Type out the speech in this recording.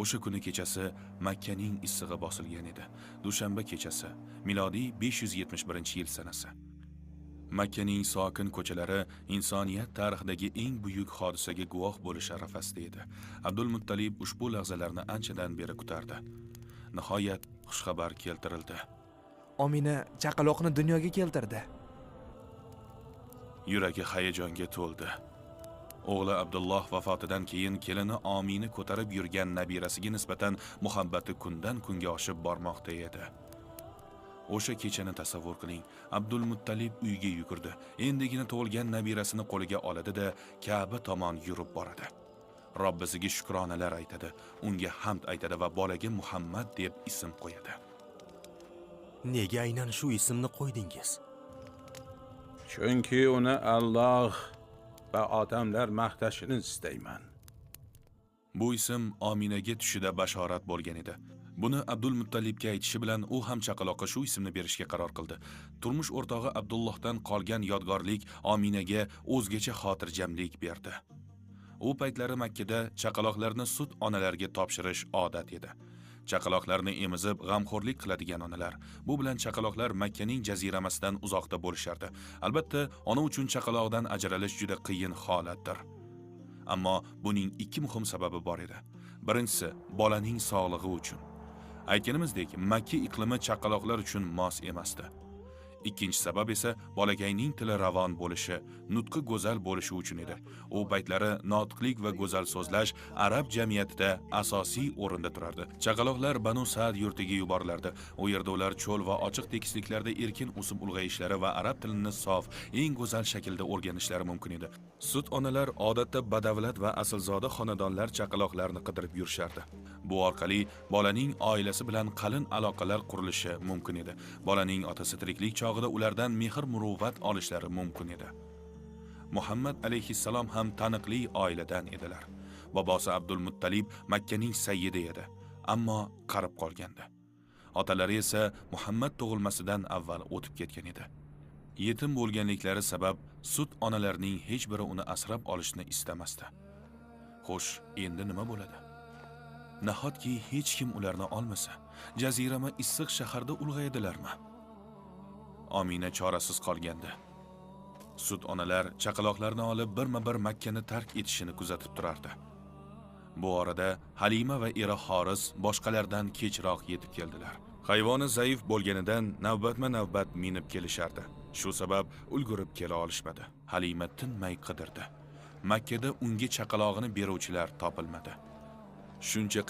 O'sha kuni kechasi Makkaning issig'i bosilgan edi. Dushanba kechasi, milodiy 571-yil sanasi. Makkaning sokin ko'chalari insoniyat tarixidagi eng buyuk hodisaga guvoh bo'lish arafasida edi. Abdul Muttalib ushbu lahzalarni anchadan beri kutardi. Nihoyat xushxabar keltirildi. Omina chaqaloqni dunyoga keltirdi. Yuragi hayajonga to'ldi. O'g'li Abdulloh vafotidan keyin kelini Omina ko'tarib yurgan nabirasiga nisbatan muhabbati kundan kunga oshib bormoqda edi. O'sha kechani tasavvur qiling. Abdul Muttalib uyga yugurdi. Endigina tug'ilgan nabirasini qo'liga oladi-da, Ka'ba tomon yurib boradi. Robbisiga shukronalar aytadi, unga hamd aytadi va bolaga Muhammad deb ism qo'yadi. Nega aynan shu ismni qo'ydingiz? Chunki uni Alloh va odamlar maqtashini istayman. Bu ism Ominaga tushida bashorat bo'lgan edi. Buni Abdul Muttalibga aytishi bilan u ham chaqaloqqa shu ismni berishga qaror qildi. Turmush o'rtog'i Abdullohdan qolgan yodgorlik Ominaga o'zgacha xotirjamlik berdi. U paytlari Makkada chaqaloqlarni sut onalarga topshirish odat edi. Chaqaloqlarni emizib g'amxo'rlik qiladigan onalar. Bu bilan chaqaloqlar Makkaning jaziramasidan uzoqda bo'lishardi. Albatta, ona uchun chaqaloqdan ajralish juda qiyin holatdir. Ammo buning ikki muhim sababi bor edi. Birinchisi, bolaning sog'lig'i uchun. Aytganimizdek, Makka iqlimi chaqaloqlar uchun mos emasdi. Ikkinchi sabab esa bolakayning tili ravon bo'lishi, nutqi go'zal bo'lishi uchun edi. U paytlari notiqlik va go'zal so'zlash arab jamiyatida asosiy o'rinda turardi. Chaqaloqlar Banu Sa'd yurtiga yuborilardi. U yerda ular cho'l va ochiq tekisliklarda erkin o'sib ulg'ayishlari va arab tilini sof, eng go'zal shaklda o'rganishlari mumkin edi. Sut onalar odatda badavlat va aslzoda xonadonlar chaqaloqlarni qidirib yurishardi. Bu orqali bolaning oilasi bilan qalin aloqalar qurilishi mumkin edi. Bolaning otasi tiriklik chog'ida ulardan mehr-muruvvat olishlari mumkin edi. Muhammad alayhissalom ham taniqli oiladan edilar. Bobosi Abdul Muttalib Makkaning sayyidi edi, ammo qarib qolgandi. Otalari esa Muhammad tug'ilmasidan avval o'tib ketgan edi. Yetim bo'lganliklari sabab sut onalarning hech biri uni asrab olishni istamasdi. Xo'sh, endi nima bo'ladi? Nahotki hech kim ularni olmasa, jazirama issiq shaharda ulg'aydilarmi? Omina chorasiz qolgandi. Sut onalar chaqaloqlarni olib birma-bir Makkani tark etishini kuzatib turardi. Bu orada Halima va eri Xoris boshqalardan kechroq yetib keldilar. Hayvoni zaif bo'lganidan navbatma-navbat minib kelishardi. Shu sabab ulgurib kela olishmadi. Halima tinmay qidirdi. Makkada unga chaqalog'ini beruvchilar topilmadi. Shuncha